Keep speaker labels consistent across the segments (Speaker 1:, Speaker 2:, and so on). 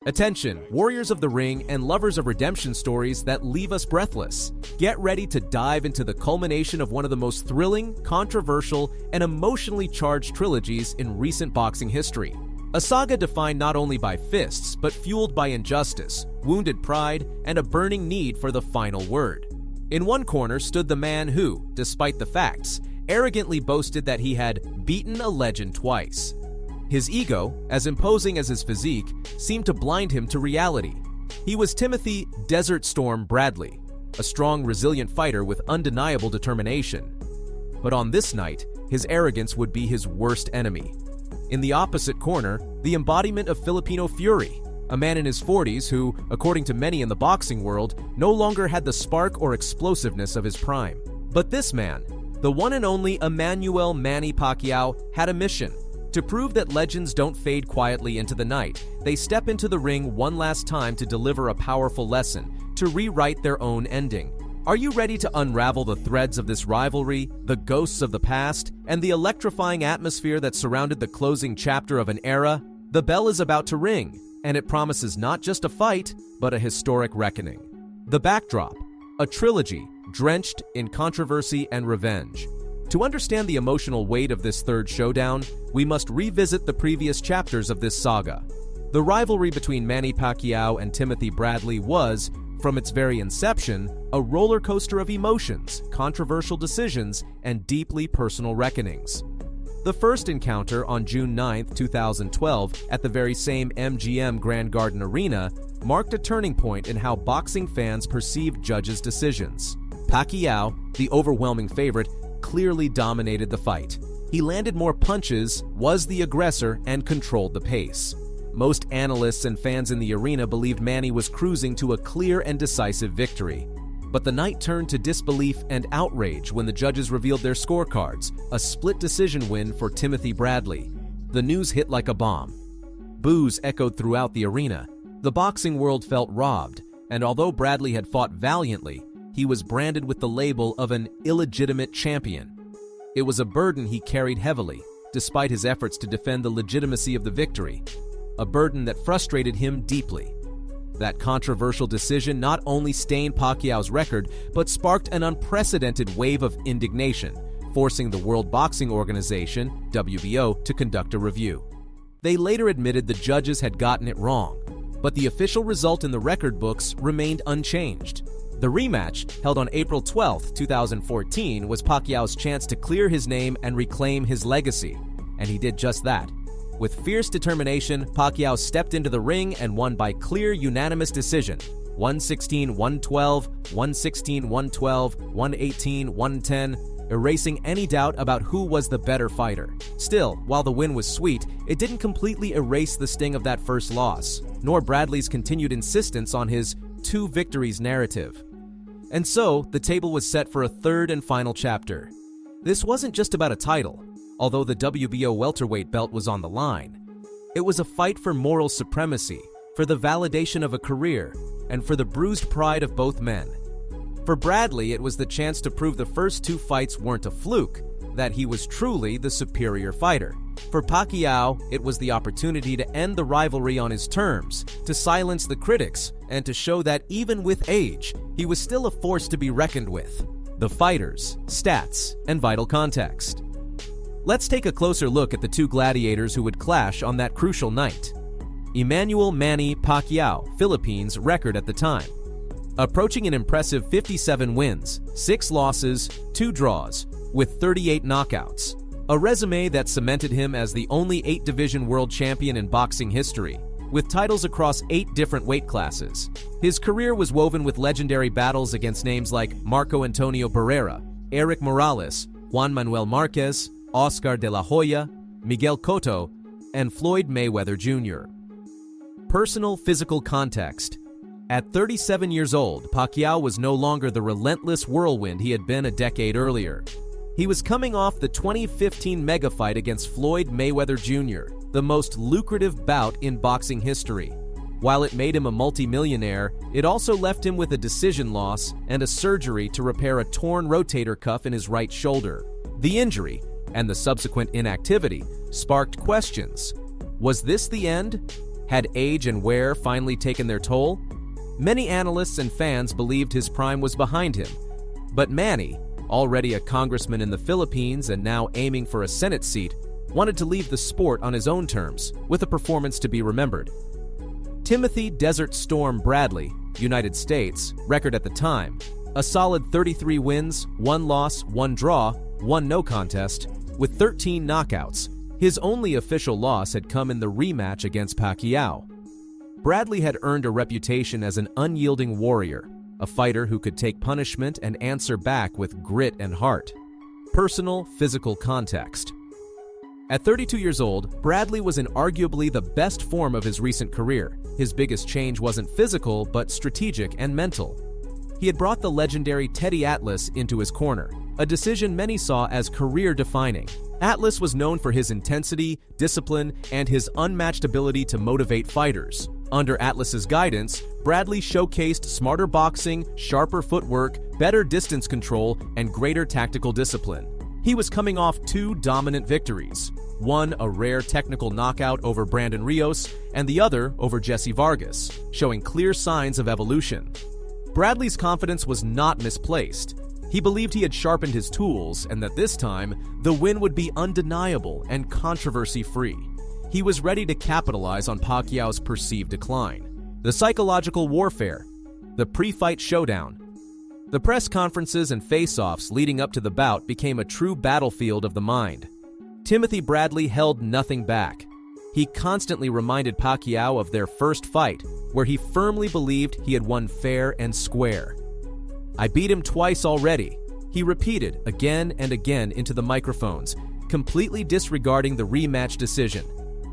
Speaker 1: Attention, warriors of the ring and lovers of redemption stories that leave us breathless. Get ready to dive into the culmination of one of the most thrilling, controversial, and emotionally charged trilogies in recent boxing history. A saga defined not only by fists, but fueled by injustice, wounded pride, and a burning need for the final word. In one corner stood the man who, despite the facts, arrogantly boasted that he had beaten a legend twice. His ego, as imposing as his physique, seemed to blind him to reality. He was Timothy Desert Storm Bradley, a strong, resilient fighter with undeniable determination. But on this night, his arrogance would be his worst enemy. In the opposite corner, the embodiment of Filipino fury, a man in his 40s who, according to many in the boxing world, no longer had the spark or explosiveness of his prime. But this man, the one and only Emmanuel Manny Pacquiao, had a mission. To prove that legends don't fade quietly into the night, they step into the ring one last time to deliver a powerful lesson, to rewrite their own ending. Are you ready to unravel the threads of this rivalry, the ghosts of the past, and the electrifying atmosphere that surrounded the closing chapter of an era? The bell is about to ring, and it promises not just a fight, but a historic reckoning. The backdrop: a trilogy drenched in controversy and revenge. To understand the emotional weight of this third showdown, we must revisit the previous chapters of this saga. The rivalry between Manny Pacquiao and Timothy Bradley was, from its very inception, a roller coaster of emotions, controversial decisions, and deeply personal reckonings. The first encounter on June 9, 2012, at the very same MGM Grand Garden Arena, marked a turning point in how boxing fans perceived judges' decisions. Pacquiao, the overwhelming favorite, clearly dominated the fight. He landed more punches, was the aggressor, and controlled the pace. Most analysts and fans in the arena believed Manny was cruising to a clear and decisive victory. But the night turned to disbelief and outrage when the judges revealed their scorecards, a split decision win for Timothy Bradley. The news hit like a bomb. Boos echoed throughout the arena. The boxing world felt robbed, and although Bradley had fought valiantly, he was branded with the label of an illegitimate champion. It was a burden he carried heavily, despite his efforts to defend the legitimacy of the victory, a burden that frustrated him deeply. That controversial decision not only stained Pacquiao's record, but sparked an unprecedented wave of indignation, forcing the World Boxing Organization, WBO, to conduct a review. They later admitted the judges had gotten it wrong, but the official result in the record books remained unchanged. The rematch, held on April 12, 2014, was Pacquiao's chance to clear his name and reclaim his legacy, and he did just that. With fierce determination, Pacquiao stepped into the ring and won by clear unanimous decision, 116-112, 116-112, 118-110, erasing any doubt about who was the better fighter. Still, while the win was sweet, it didn't completely erase the sting of that first loss, nor Bradley's continued insistence on his two victories narrative. And so, the table was set for a third and final chapter. This wasn't just about a title, although the WBO welterweight belt was on the line. It was a fight for moral supremacy, for the validation of a career, and for the bruised pride of both men. For Bradley, it was the chance to prove the first two fights weren't a fluke, that he was truly the superior fighter. For Pacquiao, it was the opportunity to end the rivalry on his terms, to silence the critics, and to show that even with age, he was still a force to be reckoned with. The fighters, stats, and vital context. Let's take a closer look at the two gladiators who would clash on that crucial night. Emmanuel Manny Pacquiao, Philippines record at the time. Approaching an impressive 57 wins, 6 losses, 2 draws, with 38 knockouts. A resume that cemented him as the only 8-division world champion in boxing history, with titles across 8 different weight classes. His career was woven with legendary battles against names like Marco Antonio Barrera, Eric Morales, Juan Manuel Marquez, Oscar de la Hoya, Miguel Cotto, and Floyd Mayweather Jr. Personal physical context. At 37 years old, Pacquiao was no longer the relentless whirlwind he had been a decade earlier. He was coming off the 2015 mega fight against Floyd Mayweather Jr., the most lucrative bout in boxing history. While it made him a multimillionaire, it also left him with a decision loss and a surgery to repair a torn rotator cuff in his right shoulder. The injury, and the subsequent inactivity, sparked questions. Was this the end? Had age and wear finally taken their toll? Many analysts and fans believed his prime was behind him. But Manny, already a congressman in the Philippines and now aiming for a Senate seat, wanted to leave the sport on his own terms, with a performance to be remembered. Timothy Desert Storm Bradley, United States, record at the time, a solid 33 wins, 1 loss, 1 draw, 1 no contest, with 13 knockouts. His only official loss had come in the rematch against Pacquiao. Bradley had earned a reputation as an unyielding warrior, a fighter who could take punishment and answer back with grit and heart. Personal, physical context. At 32 years old, Bradley was in arguably the best form of his recent career. His biggest change wasn't physical, but strategic and mental. He had brought the legendary Teddy Atlas into his corner, a decision many saw as career-defining. Atlas was known for his intensity, discipline, and his unmatched ability to motivate fighters. Under Atlas's guidance, Bradley showcased smarter boxing, sharper footwork, better distance control, and greater tactical discipline. He was coming off 2 dominant victories, one a rare technical knockout over Brandon Rios, and the other over Jesse Vargas, showing clear signs of evolution. Bradley's confidence was not misplaced. He believed he had sharpened his tools and that this time, the win would be undeniable and controversy-free. He was ready to capitalize on Pacquiao's perceived decline. The psychological warfare, the pre-fight showdown. The press conferences and face-offs leading up to the bout became a true battlefield of the mind. Timothy Bradley held nothing back. He constantly reminded Pacquiao of their first fight, where he firmly believed he had won fair and square. "I beat him twice already," he repeated again and again into the microphones, completely disregarding the rematch decision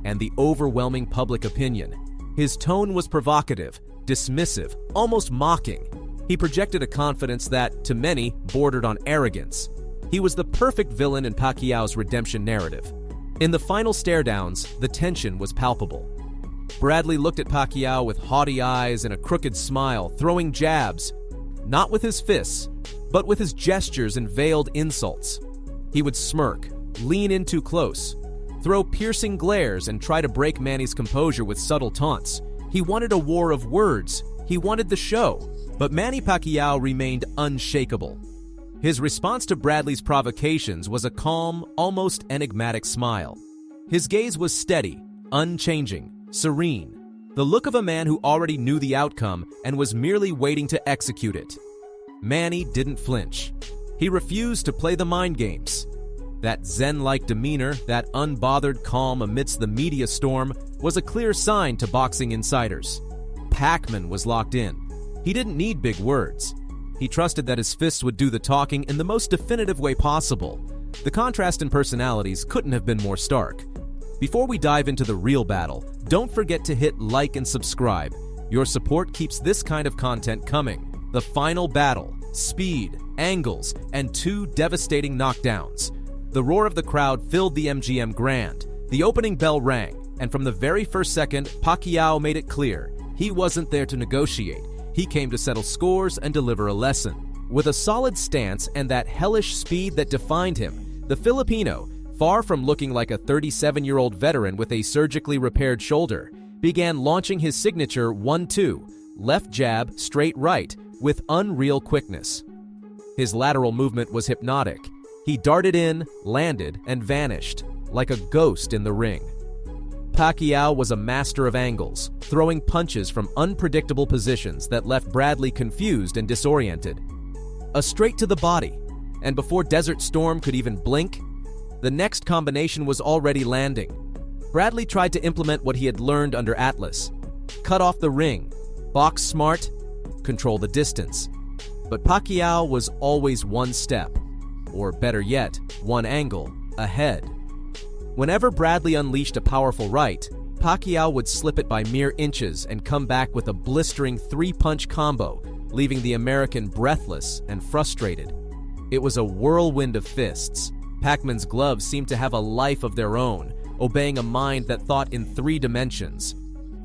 Speaker 1: and the overwhelming public opinion. His tone was provocative, dismissive, almost mocking. He projected a confidence that, to many, bordered on arrogance. He was the perfect villain in Pacquiao's redemption narrative. In the final stare-downs, the tension was palpable. Bradley looked at Pacquiao with haughty eyes and a crooked smile, throwing jabs, not with his fists, but with his gestures and veiled insults. He would smirk, lean in too close, throw piercing glares, and try to break Manny's composure with subtle taunts. He wanted a war of words. He wanted the show. But Manny Pacquiao remained unshakable. His response to Bradley's provocations was a calm, almost enigmatic smile. His gaze was steady, unchanging, serene, the look of a man who already knew the outcome and was merely waiting to execute it. Manny didn't flinch. He refused to play the mind games. That zen-like demeanor, that unbothered calm amidst the media storm, was a clear sign to boxing insiders. Pac-Man was locked in. He didn't need big words. He trusted that his fists would do the talking in the most definitive way possible. The contrast in personalities couldn't have been more stark. Before we dive into the real battle, don't forget to hit like and subscribe. Your support keeps this kind of content coming. The final battle, speed, angles, and 2 devastating knockdowns. The roar of the crowd filled the MGM Grand. The opening bell rang, and from the very first second, Pacquiao made it clear he wasn't there to negotiate. He came to settle scores and deliver a lesson. With a solid stance and that hellish speed that defined him, the Filipino, far from looking like a 37-year-old veteran with a surgically repaired shoulder, began launching his signature 1-2, left jab, straight right, with unreal quickness. His lateral movement was hypnotic. He darted in, landed, and vanished, like a ghost in the ring. Pacquiao was a master of angles, throwing punches from unpredictable positions that left Bradley confused and disoriented. A straight to the body, and before Desert Storm could even blink, the next combination was already landing. Bradley tried to implement what he had learned under Atlas. Cut off the ring, box smart, control the distance. But Pacquiao was always one step, or better yet, one angle, ahead. Whenever Bradley unleashed a powerful right, Pacquiao would slip it by mere inches and come back with a blistering 3-punch combo, leaving the American breathless and frustrated. It was a whirlwind of fists. Pac-Man's gloves seemed to have a life of their own, obeying a mind that thought in 3 dimensions.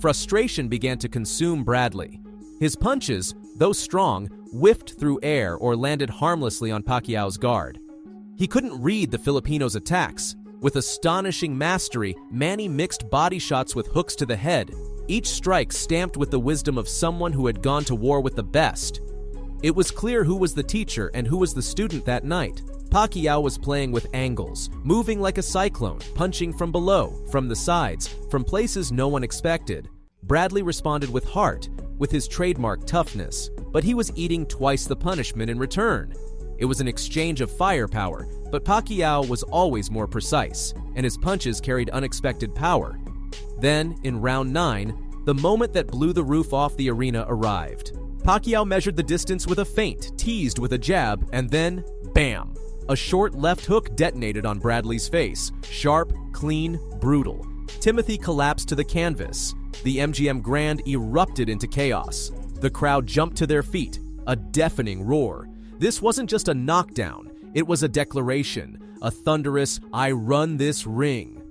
Speaker 1: Frustration began to consume Bradley. His punches, though strong, whiffed through air or landed harmlessly on Pacquiao's guard. He couldn't read the Filipino's attacks. With astonishing mastery, Manny mixed body shots with hooks to the head, each strike stamped with the wisdom of someone who had gone to war with the best. It was clear who was the teacher and who was the student that night. Pacquiao was playing with angles, moving like a cyclone, punching from below, from the sides, from places no one expected. Bradley responded with heart, with his trademark toughness, but he was eating twice the punishment in return. It was an exchange of firepower, but Pacquiao was always more precise, and his punches carried unexpected power. Then, in round 9, the moment that blew the roof off the arena arrived. Pacquiao measured the distance with a feint, teased with a jab, and then, bam! A short left hook detonated on Bradley's face. Sharp, clean, brutal. Timothy collapsed to the canvas. The MGM Grand erupted into chaos. The crowd jumped to their feet. A deafening roar. This wasn't just a knockdown. It was a declaration. A thunderous, "I run this ring."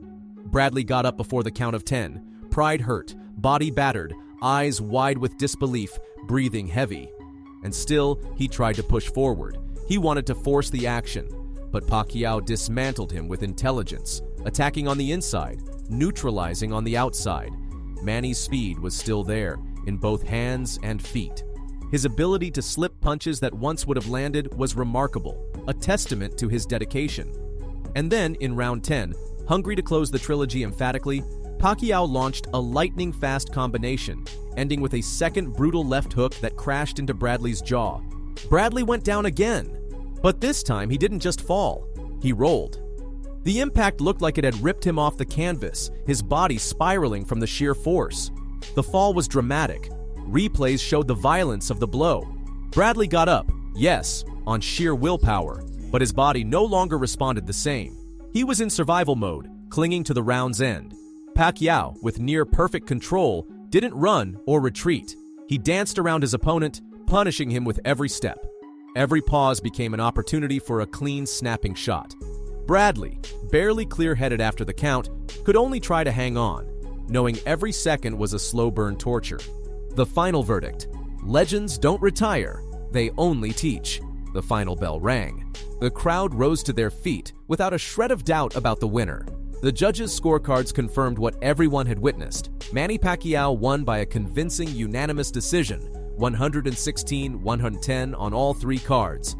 Speaker 1: Bradley got up before the count of 10. Pride hurt, body battered, eyes wide with disbelief, breathing heavy. And still, he tried to push forward. He wanted to force the action, but Pacquiao dismantled him with intelligence, attacking on the inside, neutralizing on the outside. Manny's speed was still there, in both hands and feet. His ability to slip punches that once would have landed was remarkable, a testament to his dedication. And then, in round 10, hungry to close the trilogy emphatically, Pacquiao launched a lightning-fast combination, ending with a second brutal left hook that crashed into Bradley's jaw. Bradley went down again, but this time he didn't just fall, he rolled. The impact looked like it had ripped him off the canvas, his body spiraling from the sheer force. The fall was dramatic. Replays showed the violence of the blow. Bradley got up, yes, on sheer willpower, but his body no longer responded the same. He was in survival mode, clinging to the round's end. Pacquiao, with near-perfect control, didn't run or retreat. He danced around his opponent, punishing him with every step. Every pause became an opportunity for a clean, snapping shot. Bradley, barely clear-headed after the count, could only try to hang on, knowing every second was a slow-burn torture. The final verdict: legends don't retire, they only teach. The final bell rang. The crowd rose to their feet without a shred of doubt about the winner. The judges' scorecards confirmed what everyone had witnessed. Manny Pacquiao won by a convincing unanimous decision, 116-110 on all 3 cards.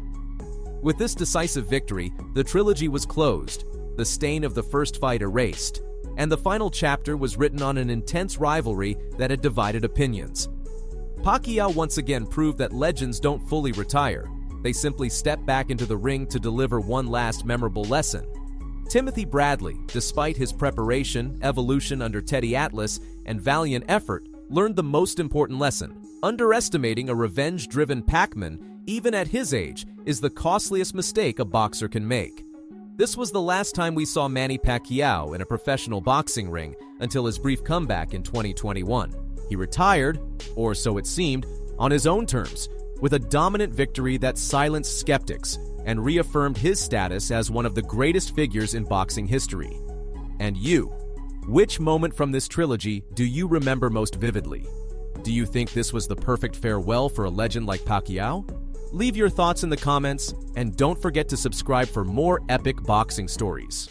Speaker 1: With this decisive victory, the trilogy was closed, the stain of the first fight erased, and the final chapter was written on an intense rivalry that had divided opinions. Pacquiao once again proved that legends don't fully retire. They simply step back into the ring to deliver one last memorable lesson. Timothy Bradley, despite his preparation, evolution under Teddy Atlas, and valiant effort, learned the most important lesson. Underestimating a revenge-driven Pac-Man, even at his age, is the costliest mistake a boxer can make. This was the last time we saw Manny Pacquiao in a professional boxing ring until his brief comeback in 2021. He retired, or so it seemed, on his own terms, with a dominant victory that silenced skeptics and reaffirmed his status as one of the greatest figures in boxing history. And you, which moment from this trilogy do you remember most vividly? Do you think this was the perfect farewell for a legend like Pacquiao? Leave your thoughts in the comments, and don't forget to subscribe for more epic boxing stories.